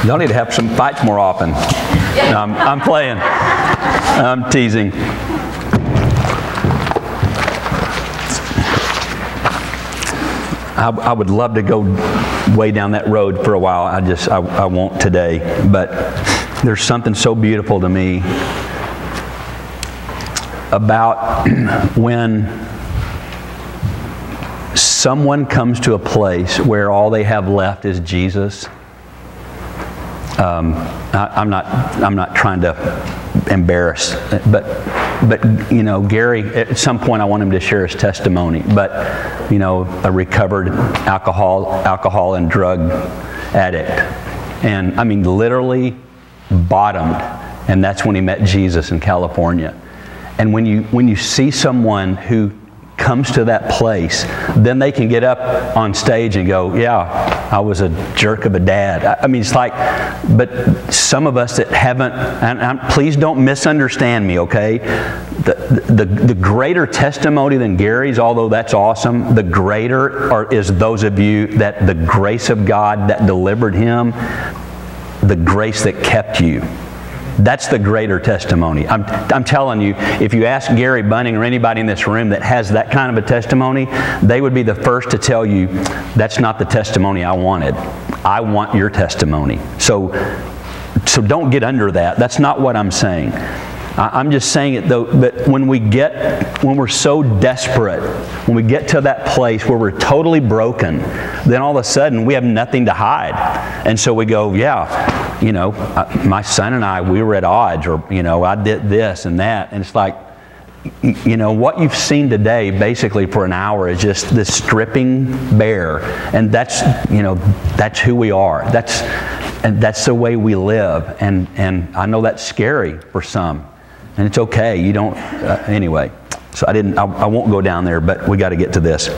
Y'all need to have some fights more often. No, I'm playing. I'm teasing. I would love to go way down that road for a while. I won't today. But there's something so beautiful to me about when someone comes to a place where all they have left is Jesus. I'm not trying to embarrass, but you know, Gary, at some point I want him to share his testimony. But you know, a recovered alcohol and drug addict, and I mean literally bottomed, and that's when he met Jesus in California. And when you see someone who comes to that place, then they can get up on stage and go, yeah, I was a jerk of a dad. I mean, it's like, but some of us that haven't, and please don't misunderstand me, okay? The greater testimony than Gary's, although that's awesome, the greater is those of you that the grace of God that delivered him, the grace that kept you. That's the greater testimony. I'm telling you, if you ask Gary Bunning or anybody in this room that has that kind of a testimony, they would be the first to tell you, that's not the testimony I wanted. I want your testimony. So don't get under that. That's not what I'm saying. I'm just saying it though, but when we're so desperate, when we get to that place where we're totally broken, then all of a sudden we have nothing to hide. And so we go, yeah, you know, my son and I, we were at odds, or, you know, I did this and that. And it's like, you know, what you've seen today basically for an hour is just this stripping bare. And that's, you know, that's who we are. And that's the way we live. And I know that's scary for some. And it's okay. You don't, anyway. So I won't go down there, but we got to get to this.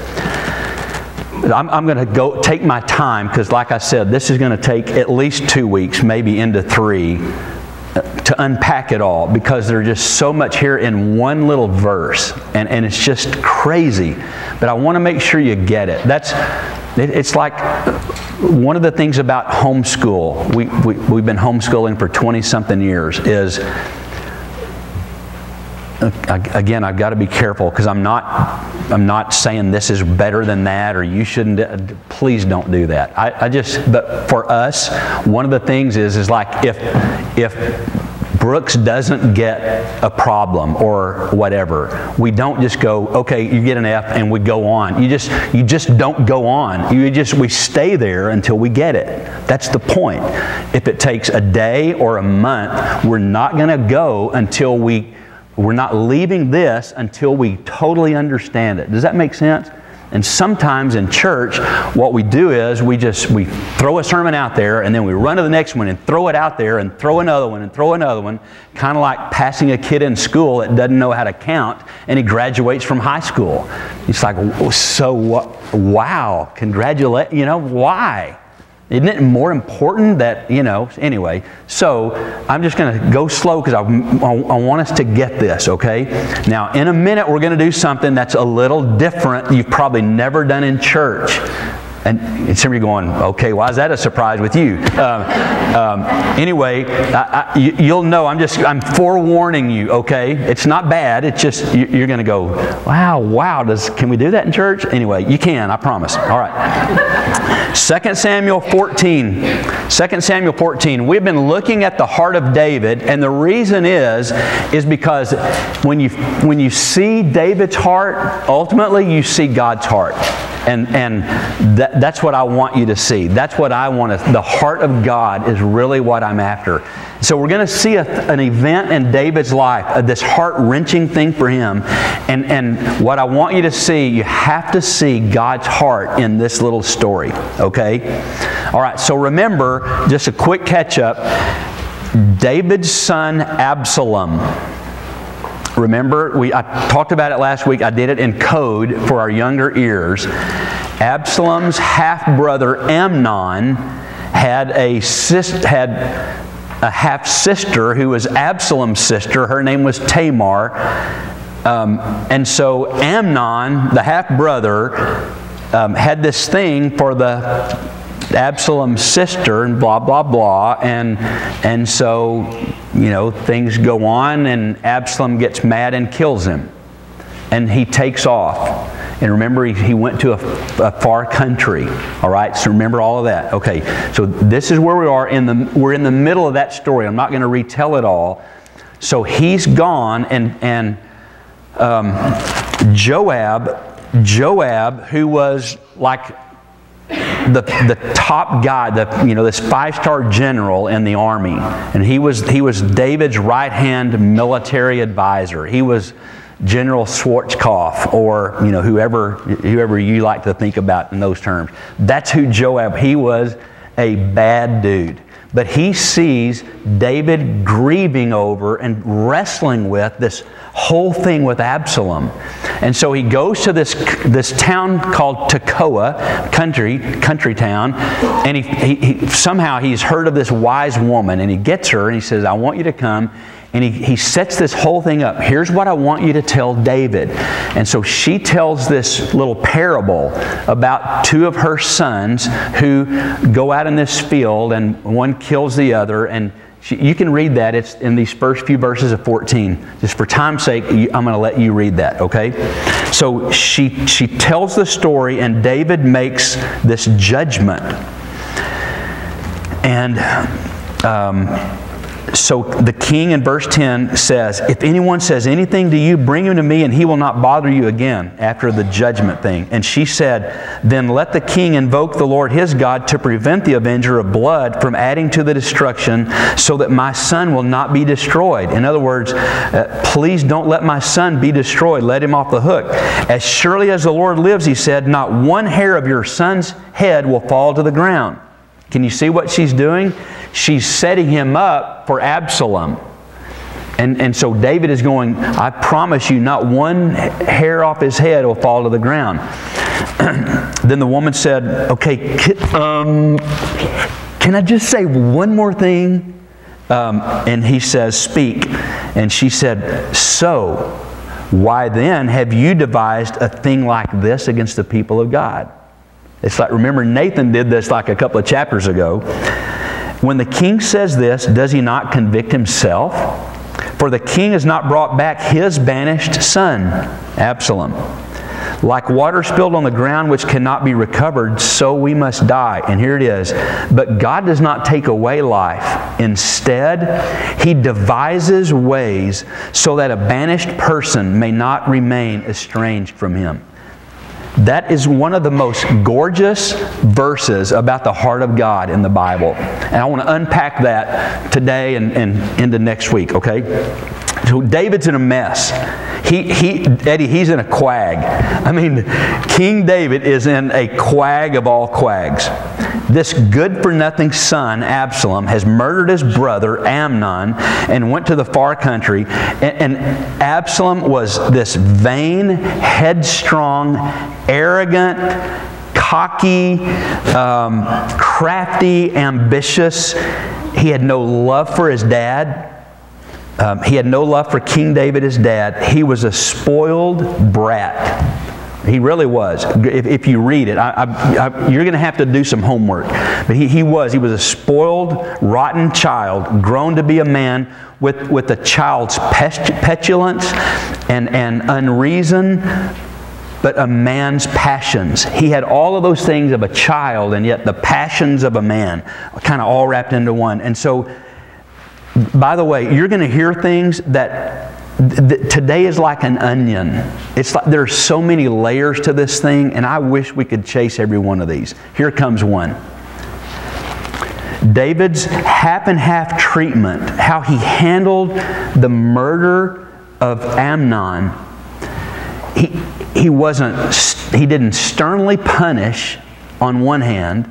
I'm going to go take my time, because like I said, this is going to take at least 2 weeks, maybe into 3, to unpack it all, because there's just so much here in one little verse, and it's just crazy. But I want to make sure you get it. It's like one of the things about homeschool. We've been homeschooling for 20-something years. Is again, I've got to be careful, because I'm not saying this is better than that, or you shouldn't. Please don't do that. But for us, one of the things is like if Brooks doesn't get a problem or whatever, we don't just go, okay, you get an F and we go on. You just don't go on. We stay there until we get it. That's the point. If it takes a day or a month, we're not going to go until we're not leaving this until we totally understand it. Does that make sense? And sometimes in church, what we do is we throw a sermon out there, and then we run to the next one and throw it out there and throw another one and throw another one, kind of like passing a kid in school that doesn't know how to count, and he graduates from high school. It's like, so what? Wow, congratulate, you know, why? Isn't it more important that, you know, anyway. So I'm just going to go slow, because I want us to get this, okay? Now, in a minute, we're going to do something that's a little different you've probably never done in church. And some of you are going, okay, why is that a surprise with you? Anyway, you'll know, I'm forewarning you, okay? It's not bad, it's just, you're going to go, wow, can we do that in church? Anyway, you can, I promise. All right. 2 Samuel 14. 2 Samuel 14. We've been looking at the heart of David, and the reason is because when you see David's heart, ultimately you see God's heart. And that's what I want you to see. That's what I want to. The heart of God is really what I'm after. So we're going to see an event in David's life, this heart-wrenching thing for him. And what I want you to see, you have to see God's heart in this little story. Okay? All right, so remember, just a quick catch-up. David's son Absalom. Remember, I talked about it last week. I did it in code for our younger ears. Absalom's half-brother Amnon had a half-sister who was Absalom's sister. Her name was Tamar. And so Amnon, the half-brother, had this thing for Absalom's sister, and blah, blah, blah. And so, things go on, and Absalom gets mad and kills him. And he takes off. And remember, he went to a far country. All right, so remember all of that. Okay, so this is where we are. We're in the middle of that story. I'm not going to retell it all. So he's gone, and Joab, who was like the top guy, this 5-star general in the army, and he was David's right-hand military advisor. He was General Schwarzkopf, or whoever you like to think about in those terms. That's who Joab. He was a bad dude. But he sees David grieving over and wrestling with this whole thing with Absalom. And so he goes to this town called Tekoa, country town, and he somehow he's heard of this wise woman, and he gets her and he says, I want you to come. And he sets this whole thing up. Here's what I want you to tell David. And so she tells this little parable about 2 of her sons who go out in this field, and one kills the other. And you can read that. It's in these first few verses of 14. Just for time's sake, I'm going to let you read that, okay? So she tells the story, and David makes this judgment. And so the king in verse 10 says, if anyone says anything to you, bring him to me, and he will not bother you again, after the judgment thing. And she said, then let the king invoke the Lord his God to prevent the avenger of blood from adding to the destruction, so that my son will not be destroyed. In other words, please don't let my son be destroyed. Let him off the hook. As surely as the Lord lives, he said, not one hair of your son's head will fall to the ground. Can you see what she's doing? She's setting him up for Absalom. And so David is going, I promise you, not one hair off his head will fall to the ground. Then the woman said, okay, can I just say one more thing? And he says, speak. And she said, so, why then have you devised a thing like this against the people of God? It's like, remember, Nathan did this like a couple of chapters ago. When the king says this, does he not convict himself? For the king has not brought back his banished son, Absalom. Like water spilled on the ground which cannot be recovered, so we must die. And here it is. But God does not take away life. Instead, He devises ways so that a banished person may not remain estranged from Him. That is one of the most gorgeous verses about the heart of God in the Bible. And I want to unpack that today and into next week, okay? So David's in a mess. Eddie, he's in a quag. I mean, King David is in a quag of all quags. This good-for-nothing son, Absalom, has murdered his brother, Amnon, and went to the far country. And Absalom was this vain, headstrong, arrogant, cocky, crafty, ambitious. He had no love for his dad. He had no love for King David, his dad. He was a spoiled brat. He really was. If you read it, you're going to have to do some homework. But he was a spoiled, rotten child, grown to be a man with a child's petulance and unreason, but a man's passions. He had all of those things of a child, and yet the passions of a man, kind of all wrapped into one. And so, by the way, you're going to hear things that today is like an onion. It's like there's so many layers to this thing, and I wish we could chase every one of these. Here comes one. David's half and half treatment, how he handled the murder of Amnon. He didn't sternly punish on one hand,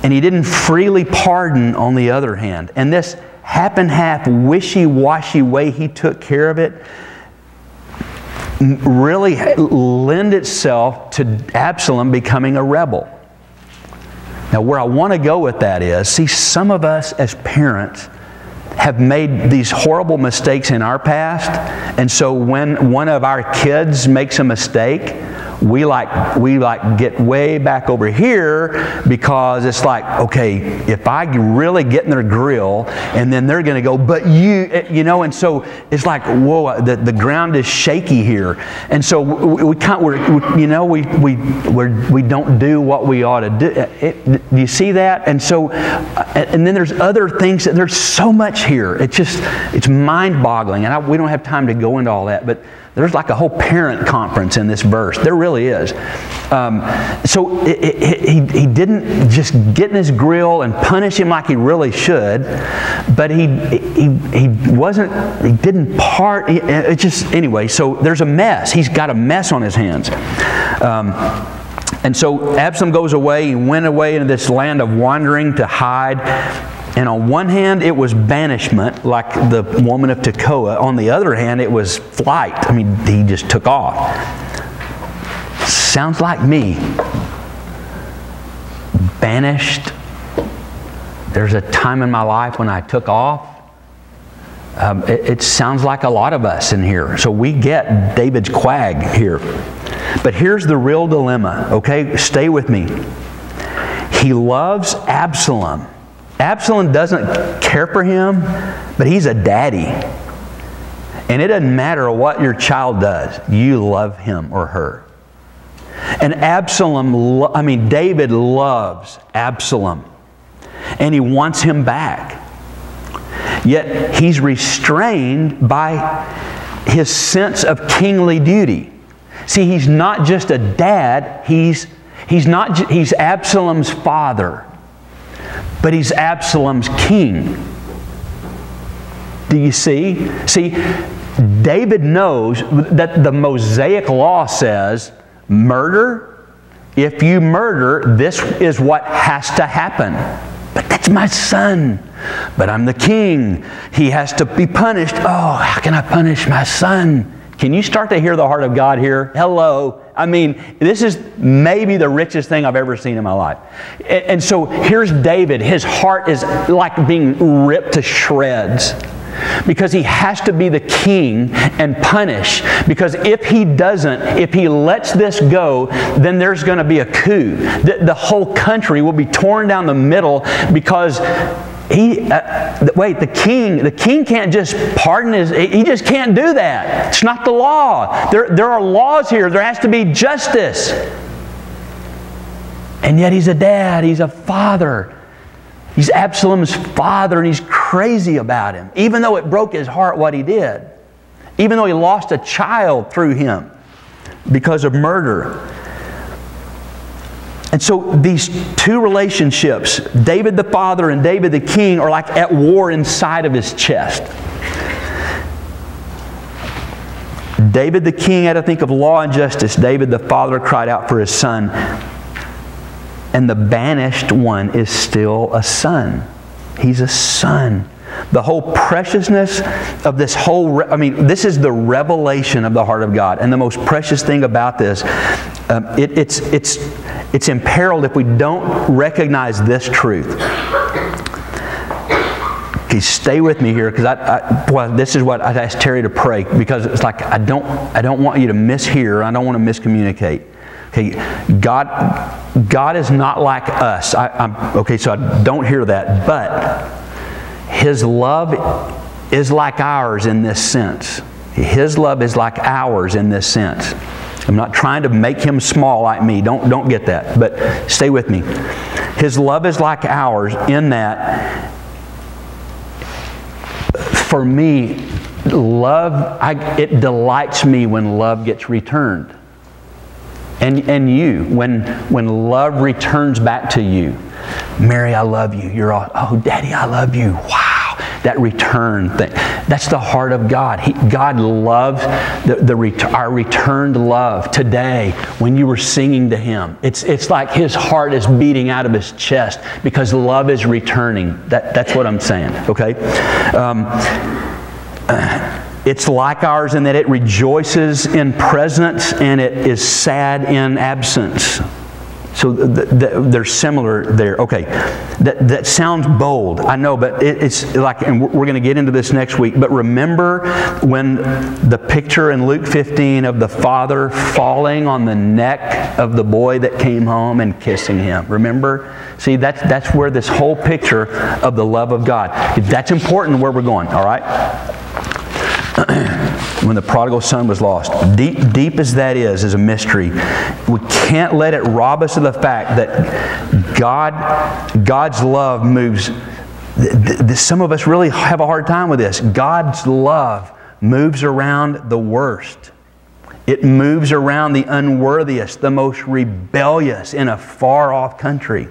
and he didn't freely pardon on the other hand. And this half and half, wishy-washy way he took care of it really lend itself to Absalom becoming a rebel. Now, where I want to go with that is, see, some of us as parents have made these horrible mistakes in our past, and so when one of our kids makes a mistake, we get way back over here because it's like, okay, if I really get in their grill, and then they're going to go, but you know, and so it's like, whoa, the ground is shaky here, and so we don't do what we ought to do. Do you see that? And so, and then there's other things that there's so much here. It's mind-boggling, and we don't have time to go into all that, but there's like a whole parent conference in this verse. There really is. So he didn't just get in his grill and punish him like he really should, but he didn't part. Anyway, so there's a mess. He's got a mess on his hands. And so Absalom goes away. He went away into this land of wandering to hide. And on one hand, it was banishment, like the woman of Tekoa. On the other hand, it was flight. I mean, he just took off. Sounds like me. Banished. There's a time in my life when I took off. It sounds like a lot of us in here. So we get David's quag here. But here's the real dilemma, okay? Stay with me. He loves Absalom. Absalom doesn't care for him, but he's a daddy. And it doesn't matter what your child does. You love him or her. And David loves Absalom. And he wants him back. Yet he's restrained by his sense of kingly duty. See, he's not just a dad, he's Absalom's father. But he's Absalom's king. Do you see? See, David knows that the Mosaic law says, murder, if you murder, this is what has to happen. But that's my son. But I'm the king. He has to be punished. Oh, how can I punish my son? Can you start to hear the heart of God here? Hello. I mean, this is maybe the richest thing I've ever seen in my life. And so here's David. His heart is like being ripped to shreds because he has to be the king and punish. Because if he doesn't, if he lets this go, then there's going to be a coup. The whole country will be torn down the middle because the king can't just pardon he just can't do that. It's not the law. There are laws here. There has to be justice. And yet he's a dad. He's a father. He's Absalom's father, and he's crazy about him. Even though it broke his heart what he did. Even though he lost a child through him because of murder. And so these two relationships, David the father and David the king, are like at war inside of his chest. David the king had to think of law and justice. David the father cried out for his son. And the banished one is still a son. He's a son. The whole preciousness of this whole, this is the revelation of the heart of God. And the most precious thing about this, it's imperiled if we don't recognize this truth. Okay, stay with me here, because this is what I asked Terry to pray, because it's like I don't want you to mishear. I don't want to miscommunicate. Okay, God is not like us. Okay, so I don't hear that, but His love is like ours in this sense. His love is like ours in this sense. I'm not trying to make Him small like me. Don't get that. But stay with me. His love is like ours in that, for me, love, it delights me when love gets returned. And you, when love returns back to you. Mary, I love you. You're all, oh, Daddy, I love you. Wow. That return thing. That's the heart of God. God loves our returned love today when you were singing to Him. It's like His heart is beating out of His chest because love is returning. That's what I'm saying. Okay? It's like ours in that it rejoices in presence and it is sad in absence. So they're similar there. Okay, that sounds bold, I know, but it's like, and we're going to get into this next week, but remember when the picture in Luke 15 of the father falling on the neck of the boy that came home and kissing him? Remember? See, that's where this whole picture of the love of God, that's important where we're going, all right? When the prodigal son was lost, deep as that is a mystery, we can't let it rob us of the fact that God's love moves. Some of us really have a hard time with this. God's love moves around the worst. It moves around the unworthiest, the most rebellious in a far-off country.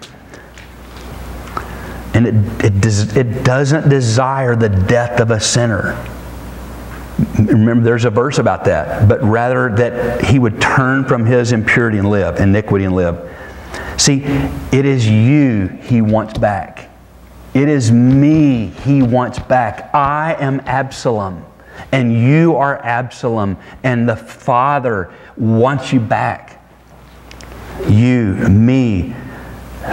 And it doesn't desire the death of a sinner. Remember, there's a verse about that. But rather that he would turn from his impurity and live, iniquity and live. See, it is you he wants back. It is me he wants back. I am Absalom, and you are Absalom, and the Father wants you back. You, me,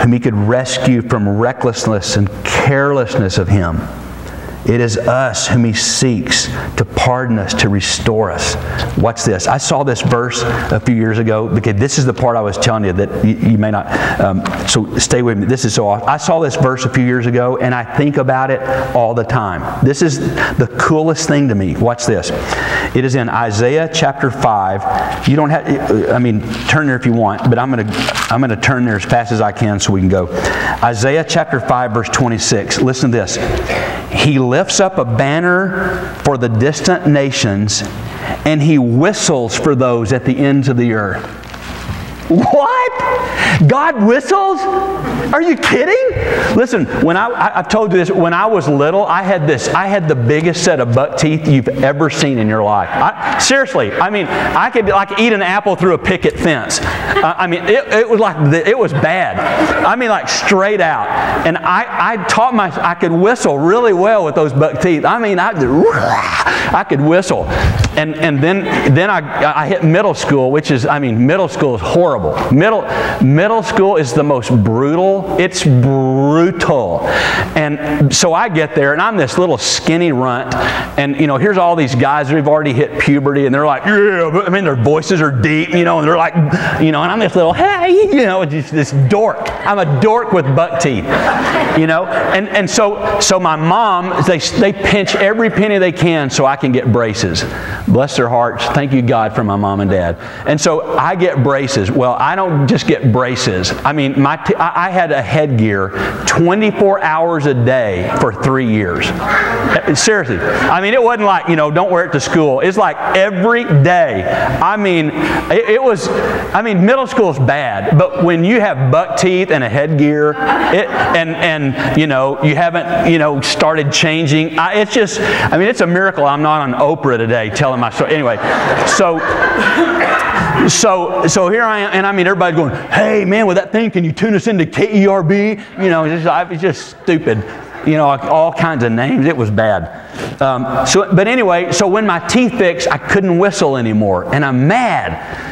whom he could rescue from recklessness and carelessness of him. It is us whom he seeks to pardon us, to restore us. Watch this. I saw this verse a few years ago. Okay, this is the part I was telling you that you may not. So stay with me. This is so awesome. I saw this verse a few years ago, and I think about it all the time. This is the coolest thing to me. Watch this. It is in Isaiah chapter 5. You don't have. I mean, turn there if you want, but I'm going to turn there as fast as I can so we can go. Isaiah chapter 5, verse 26. Listen to this. He lifts up a banner for the distant nations, and he whistles for those at the ends of the earth. What? God whistles? Are you kidding? Listen, when I've told you this, when I was little, I had the biggest set of buck teeth you've ever seen in your life. Seriously, I mean, I could like eat an apple through a picket fence. I mean, it was like, it was bad. I mean, like straight out. And I could whistle really well with those buck teeth. I mean, I could whistle. And then I hit middle school, which is, I mean, middle school is horrible. Middle school is the most brutal. It's brutal. And so I get there, and I'm this little skinny runt, and, you know, here's all these guys who've already hit puberty, and they're like, yeah, but, I mean, their voices are deep, you know, and they're like, you know, and I'm this little, hey, you know, just this dork. I'm a dork with buck teeth, you know. And so my mom, they pinch every penny they can so I can get braces. Bless their hearts. Thank you, God, for my mom and dad. And so I get braces. Well, I don't just get braces. I mean, I had a headgear 24 hours a day for 3 years. Seriously. I mean, it wasn't like, you know, don't wear it to school. It's like every day. I mean, middle school is bad, but when you have buck teeth and a headgear, and you know, you haven't, you know, started changing, it's just, I mean, it's a miracle I'm not on Oprah today telling my story. Anyway, so here I am, and I mean, everybody's going, hey, man, with that thing, can you tune us into KERB? You know, it's just stupid. You know, all kinds of names. It was bad. But anyway, so when my teeth fixed, I couldn't whistle anymore, and I'm mad.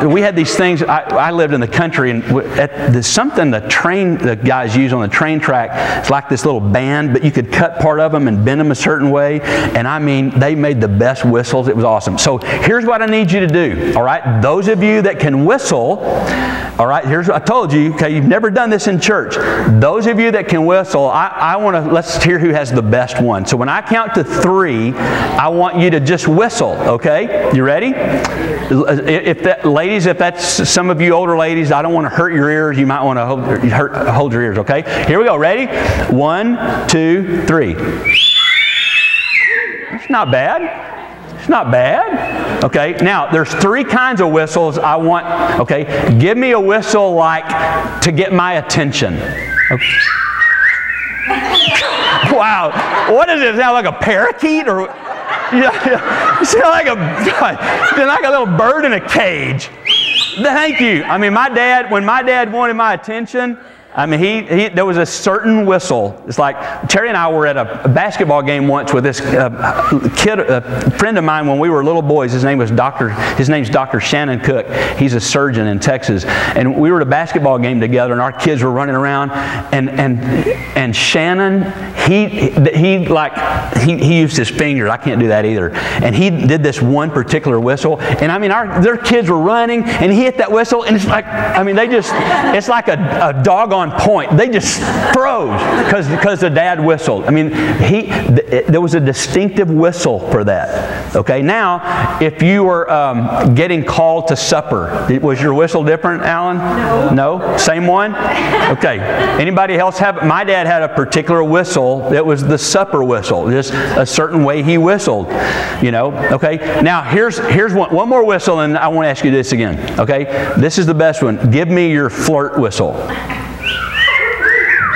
We had these things. I lived in the country, and there's something the guys use on the train track. It's like this little band, but you could cut part of them and bend them a certain way. And I mean, they made the best whistles. It was awesome. So here's what I need you to do. All right, those of you that can whistle. All right, here's what I told you. Okay, you've never done this in church. Those of you that can whistle, let's hear who has the best one. So when I count to 3, I want you to just whistle. Okay, you ready? Ladies, if that's some of you older ladies, I don't want to hurt your ears. You might want to hold your ears. Okay, here we go. Ready? 1, 2, 3. It's not bad. It's not bad. Okay, now there's 3 kinds of whistles I want. Okay, give me a whistle like to get my attention. Okay. Wow, what is it? Sound like a parakeet or? Yeah, you sound like a little bird in a cage. Thank you. I mean, when my dad wanted my attention, I mean, there was a certain whistle. It's like Terry and I were at a basketball game once with this kid, a friend of mine when we were little boys. His name's Dr. Shannon Cook. He's a surgeon in Texas. And we were at a basketball game together, and our kids were running around. And Shannon, he used his fingers. I can't do that either. And he did this one particular whistle. And I mean, their kids were running, and he hit that whistle, and it's like, I mean, it's like a dog on point. They just froze because the dad whistled. I mean, there was a distinctive whistle for that. Okay, now, if you were getting called to supper, was your whistle different, Alan? No? Same one? Okay. Anybody else have? My dad had a particular whistle that was the supper whistle, just a certain way he whistled. You know? Okay. Now, here's one more whistle, and I want to ask you this again. Okay? This is the best one. Give me your flirt whistle.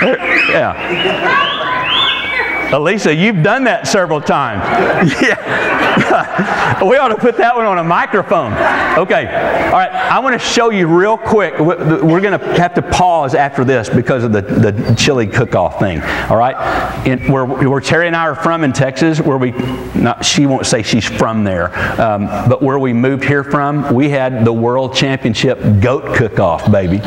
Yeah. Elisa, you've done that several times. Yeah. We ought to put that one on a microphone. Okay. All right. I want to show you real quick. We're going to have to pause after this because of the chili cook-off thing. All right. Where Terry and I are from in Texas, she won't say she's from there, but where we moved here from, we had the World Championship goat cook-off, baby.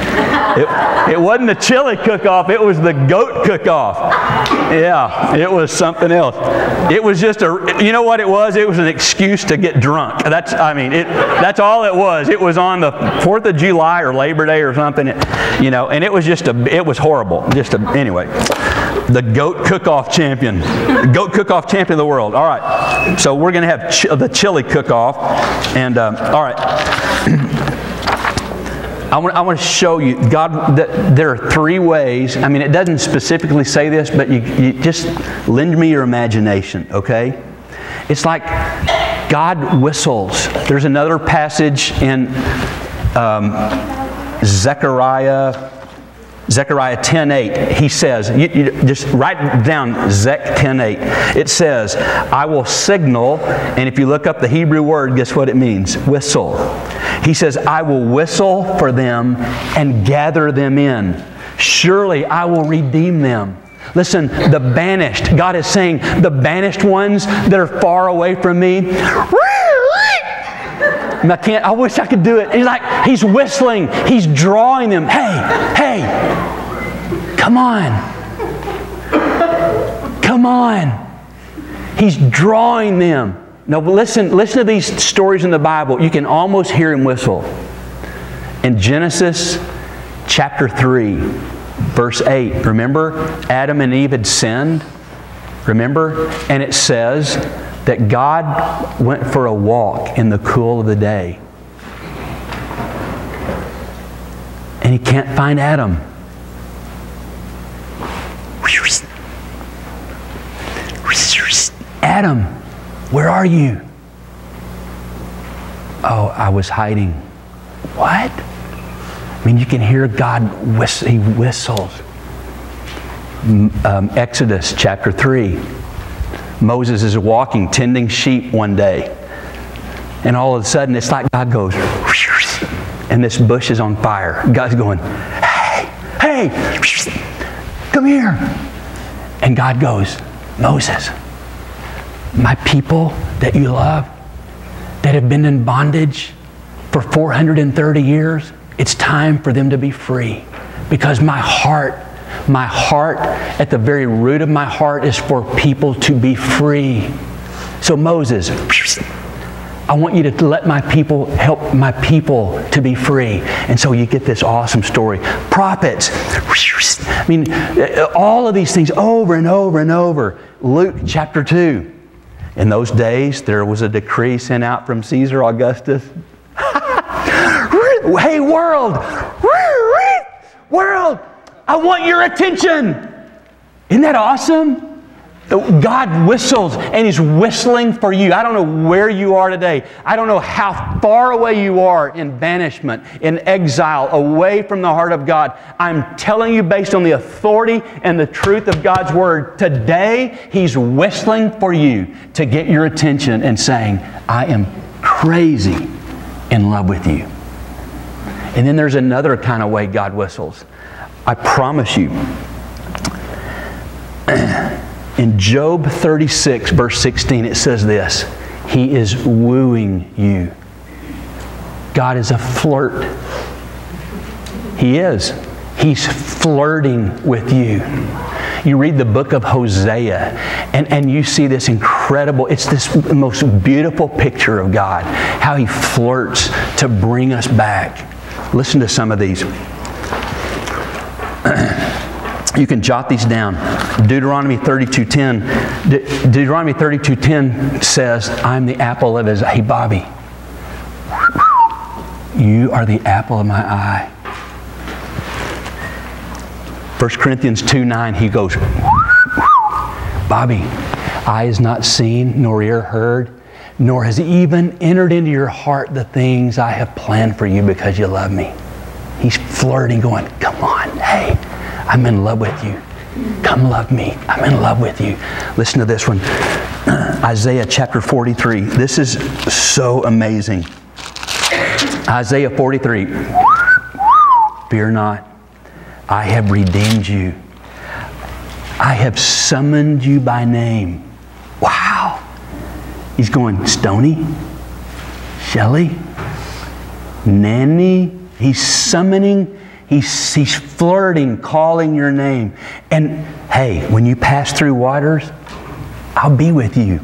It wasn't the chili cook-off. It was the goat cook-off. Yeah. It was something else. It was just you know what it was? It was an excuse to get drunk. That's all it was. It was on the 4th of July or Labor Day or something, you know, and it was it was horrible. Anyway, the goat cook-off champion. Goat cook-off champion of the world. All right. So we're going to have the chili cook-off. And, all right. I want to show you, God, that there are 3 ways. I mean, it doesn't specifically say this, but you just lend me your imagination, okay? It's like God whistles. There's another passage in Zechariah 10:8. He says, you just write down Zech 10:8. It says, I will signal, and if you look up the Hebrew word, guess what it means? Whistle. He says, I will whistle for them and gather them in. Surely I will redeem them. Listen, the banished, God is saying, the banished ones that are far away from me, I wish I could do it. He's whistling. He's drawing them. Hey, come on. Come on. He's drawing them. Now listen to these stories in the Bible. You can almost hear him whistle. In Genesis chapter 3, verse 8, remember Adam and Eve had sinned? Remember? And it says that God went for a walk in the cool of the day. And he can't find Adam. Adam, where are you? Oh, I was hiding. What? I mean, you can hear God whistle. He whistles. Exodus chapter 3. Moses is walking, tending sheep one day. And all of a sudden, it's like God goes, and this bush is on fire. God's going, hey, come here. And God goes, Moses, my people that you love, that have been in bondage for 430 years, it's time for them to be free. Because my heart, at the very root of my heart is for people to be free. So Moses, I want you to let my people help my people to be free. And so you get this awesome story. Prophets, I mean, all of these things over and over and over. Luke chapter 2. In those days, there was a decree sent out from Caesar Augustus. Hey, world, I want your attention. Isn't that awesome? God whistles, and He's whistling for you. I don't know where you are today. I don't know how far away you are in banishment, in exile, away from the heart of God. I'm telling you based on the authority and the truth of God's Word, today He's whistling for you to get your attention and saying, I am crazy in love with you. And then there's another kind of way God whistles. I promise you. In Job 36, verse 16, it says this. He is wooing you. God is a flirt. He is. He's flirting with you. You read the book of Hosea, and you see this incredible, it's this most beautiful picture of God, how He flirts to bring us back. Listen to some of these. You can jot these down. Deuteronomy 32:10. Deuteronomy 32:10 says, I'm the apple of His eye. Hey, Bobby, you are the apple of my eye. 1 Corinthians 2:9, he goes, Bobby, eye has not seen, nor ear heard, nor has even entered into your heart the things I have planned for you because you love me. He's flirting, going, come on, hey, I'm in love with you. Come love me. I'm in love with you. Listen to this one. Isaiah chapter 43. This is so amazing. Isaiah 43. Fear not. I have redeemed you. I have summoned you by name. Wow. He's going, Stoney, Shelley, Nanny. He's summoning. He's flirting, calling your name. And hey, when you pass through waters, I'll be with you.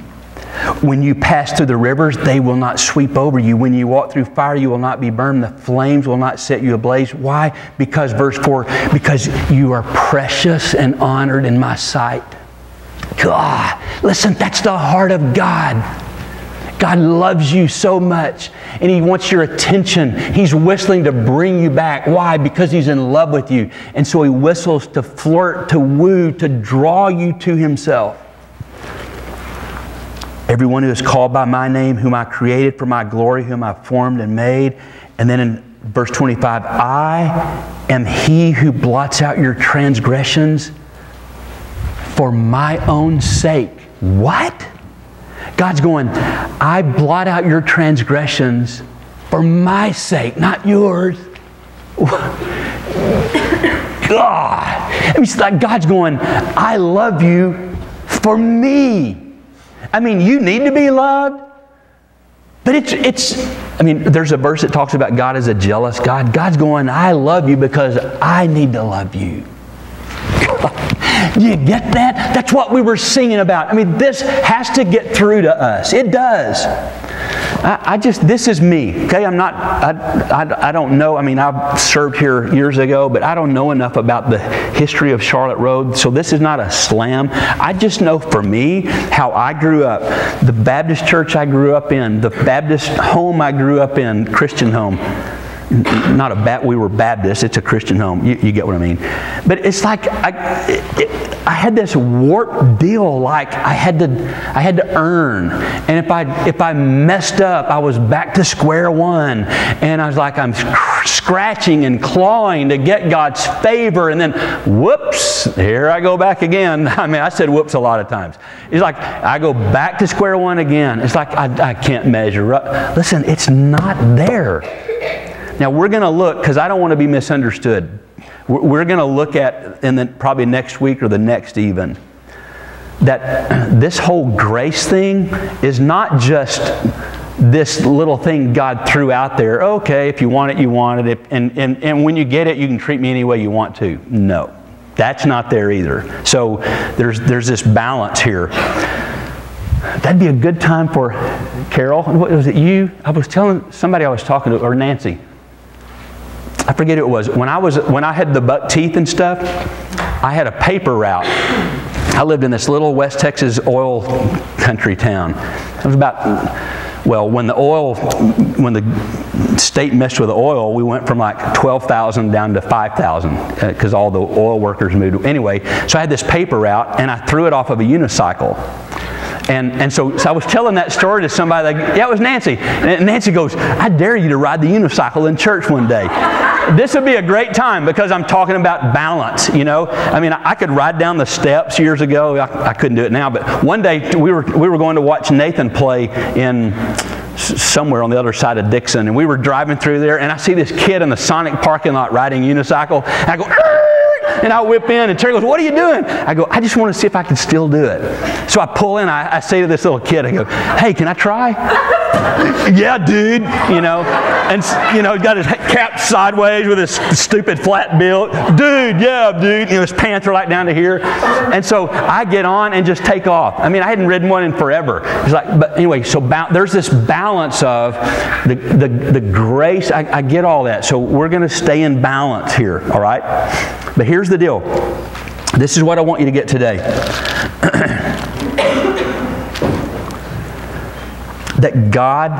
When you pass through the rivers, they will not sweep over you. When you walk through fire, you will not be burned. The flames will not set you ablaze. Why? Because, verse 4, because you are precious and honored in my sight. God, listen, that's the heart of God. God loves you so much, and He wants your attention. He's whistling to bring you back. Why? Because He's in love with you. And so He whistles to flirt, to woo, to draw you to Himself. Everyone who is called by my name, whom I created for my glory, whom I formed and made. And then in verse 25, I am He who blots out your transgressions for my own sake. What? God's going, I blot out your transgressions for my sake, not yours. God. I mean, it's like God's going, I love you for me. I mean, you need to be loved. But I mean, there's a verse that talks about God as a jealous God. God's going, I love you because I need to love you. Do you get that? That's what we were singing about. I mean, this has to get through to us. It does. This is me, okay? I don't know. I mean, I've served here years ago, but I don't know enough about the history of Charlotte Road, so this is not a slam. I just know for me how I grew up. The Baptist church I grew up in, the Baptist home I grew up in, Christian home. We were Baptist, it's a Christian home. You get what I mean. But it's like I had this warped deal, like I had to earn. And if I messed up, I was back to square one. And I was like, I'm scratching and clawing to get God's favor. And then, whoops, here I go back again. I mean, I said whoops a lot of times. It's like I go back to square one again. It's like I can't measure up. Listen, it's not there. Now we're going to look, because I don't want to be misunderstood. We're going to look at, and then probably next week or the next even, that this whole grace thing is not just this little thing God threw out there. Okay, if you want it, you wanted it. And when you get it, you can treat me any way you want to. No, that's not there either. So there's this balance here. That'd be a good time for Carol. What was it, you? I was telling somebody I was talking to, or Nancy. I forget who it was. When I had the buck teeth and stuff, I had a paper route. I lived in this little West Texas oil country town. It was about, well, when the state messed with the oil, we went from like 12,000 down to 5,000 because all the oil workers moved. Anyway, so I had this paper route and I threw it off of a unicycle. And so I was telling that story to somebody, like, yeah, it was Nancy. And Nancy goes, I dare you to ride the unicycle in church one day. This would be a great time because I'm talking about balance, you know. I mean, I could ride down the steps years ago. I couldn't do it now. But one day we were going to watch Nathan play in somewhere on the other side of Dixon. And we were driving through there. And I see this kid in the Sonic parking lot riding unicycle. And I go, And I whip in, and Terry goes, what are you doing? I go, I just want to see if I can still do it. So I pull in, I say to this little kid, I go, hey, can I try? Yeah, dude, you know. And, you know, he's got his cap sideways with his stupid flat build. Dude, yeah, dude. You know, his pants are like down to here. And so I get on and just take off. I mean, I hadn't ridden one in forever. It's like, but anyway, so there's this balance of the grace. I get all that. So we're going to stay in balance here, all right? But here's the deal. This is what I want you to get today. That God,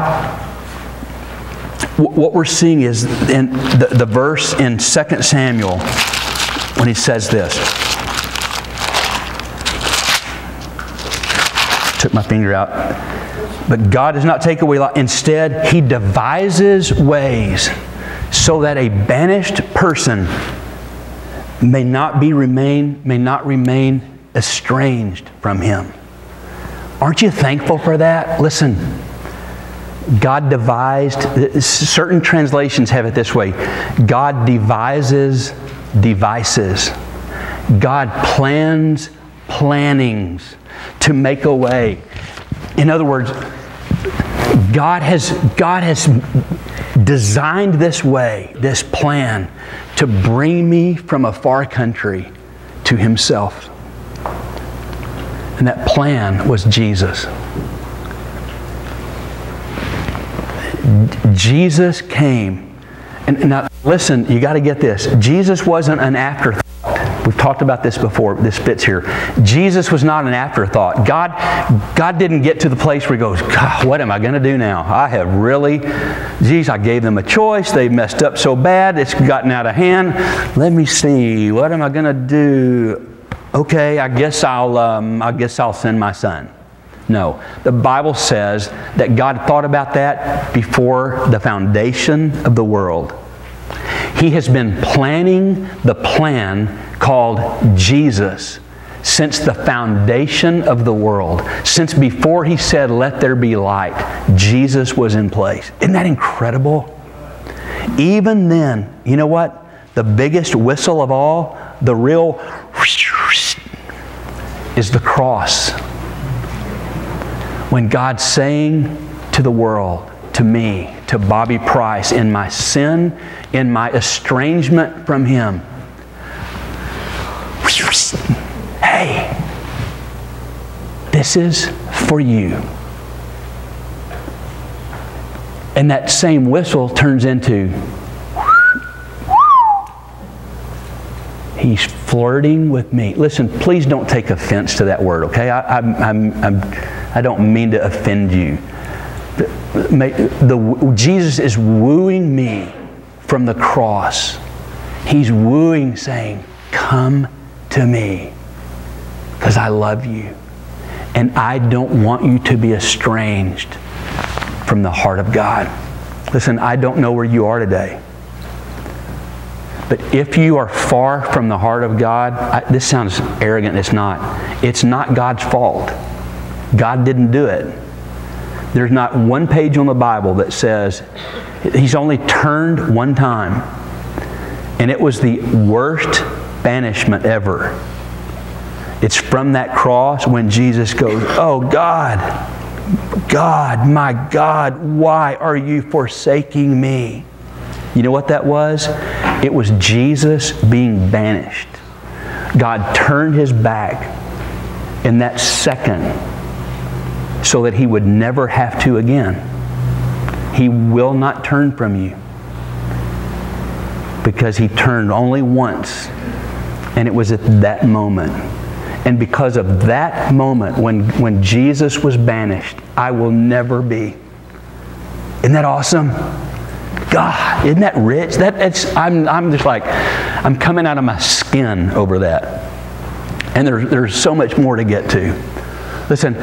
what we're seeing is in the verse in 2 Samuel when he says this. Took my finger out. But God does not take away life. Instead, He devises ways so that a banished person may not remain estranged from Him. Aren't you thankful for that? Listen, God devised, certain translations have it this way, God devises devices. God plans plannings to make a way. In other words, God has designed this way, this plan, to bring me from a far country to Himself. And that plan was Jesus. Jesus came. And now listen, you got to get this. Jesus wasn't an afterthought. We've talked about this before. This fits here. Jesus was not an afterthought. God didn't get to the place where He goes, God, what am I going to do now? I have really, geez, I gave them a choice. They messed up so bad. It's gotten out of hand. Let me see. What am I going to do? Okay, I guess I'll send my son. No. The Bible says that God thought about that before the foundation of the world. He has been planning the plan called Jesus since the foundation of the world. Since before He said, let there be light, Jesus was in place. Isn't that incredible? Even then, you know what? The biggest whistle of all, the real is the cross. When God's saying to the world, to me, to Bobby Price, in my sin, in my estrangement from Him, hey, this is for you. And that same whistle turns into, He's flirting with me. Listen, please don't take offense to that word, okay? I don't mean to offend you. Jesus is wooing me from the cross. He's wooing, saying, come to me because I love you. And I don't want you to be estranged from the heart of God. Listen, I don't know where you are today. But if you are far from the heart of God, this sounds arrogant, it's not. It's not God's fault. God didn't do it. There's not one page on the Bible that says He's only turned one time. And it was the worst banishment ever. It's from that cross when Jesus goes, oh God, God, my God, why are you forsaking me? You know what that was? It was Jesus being banished. God turned His back in that second so that He would never have to again. He will not turn from you because He turned only once, and it was at that moment. And because of that moment when Jesus was banished, I will never be. Isn't that awesome? God, isn't that rich? I'm just like, I'm coming out of my skin over that. And there's so much more to get to. Listen,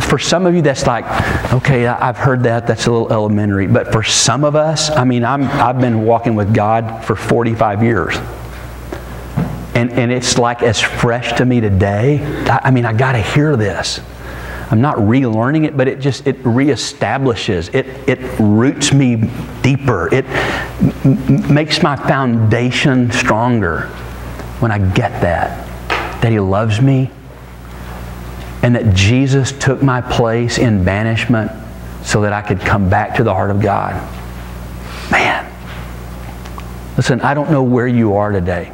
for some of you that's like, okay, I've heard that, that's a little elementary. But for some of us, I mean, I've been walking with God for 45 years. And it's like as fresh to me today. I mean, I got to hear this. I'm not relearning it, but it reestablishes. It roots me deeper. It makes my foundation stronger. when I get that He loves me, and that Jesus took my place in banishment so that I could come back to the heart of God. Man, listen, I don't know where you are today.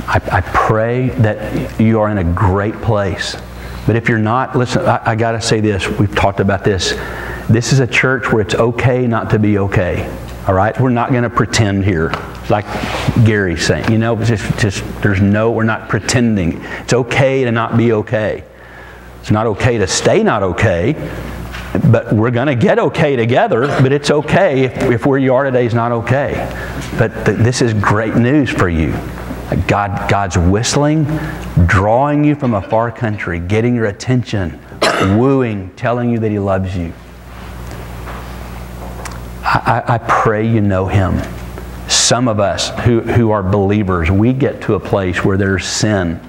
I pray that you are in a great place. But if you're not, listen, I got to say this. We've talked about this. This is a church where it's okay not to be okay. All right? We're not going to pretend here. Like Gary's saying, you know, we're not pretending. It's okay to not be okay. It's not okay to stay not okay, but we're going to get okay together, but it's okay if where you are today is not okay. But this is great news for you. God's whistling, drawing you from a far country, getting your attention, wooing, telling you that He loves you. I pray you know Him. Some of us who are believers, we get to a place where there's sin.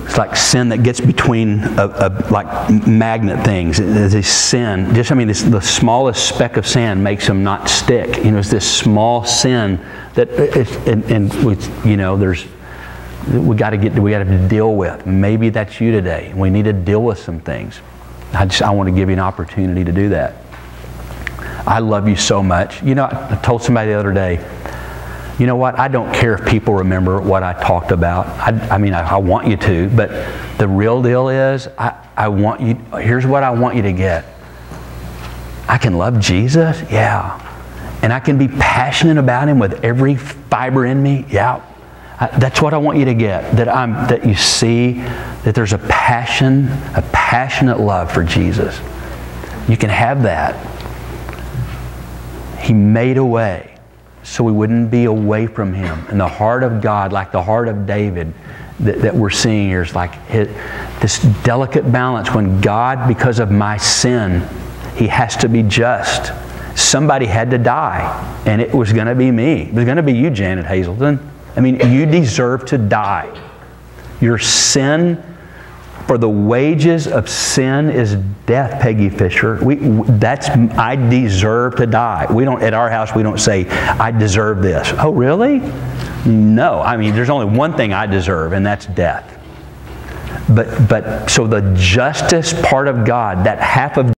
It's like sin that gets between like magnet things. It's sin. The smallest speck of sand makes them not stick. You know, it's this small sin that, we got to deal with. Maybe that's you today. We need to deal with some things. I want to give you an opportunity to do that. I love you so much. You know, I told somebody the other day, you know what? I don't care if people remember what I talked about. I want you to, but the real deal is, I want you, here's what I want you to get. I can love Jesus, yeah. And I can be passionate about Him with every fiber in me, yeah. That's what I want you to get. That you see that there's a passionate love for Jesus. You can have that. He made a way so we wouldn't be away from Him. And the heart of God, like the heart of David that we're seeing here, is like this delicate balance when God, because of my sin, He has to be just. Somebody had to die, and it was going to be me. It was going to be you, Janet Hazelton. You deserve to die. Your sin, for the wages of sin is death, Peggy Fisher. I deserve to die. At our house, we don't say, I deserve this. Oh, really? No. There's only one thing I deserve, and that's death. So the justice part of God, that half of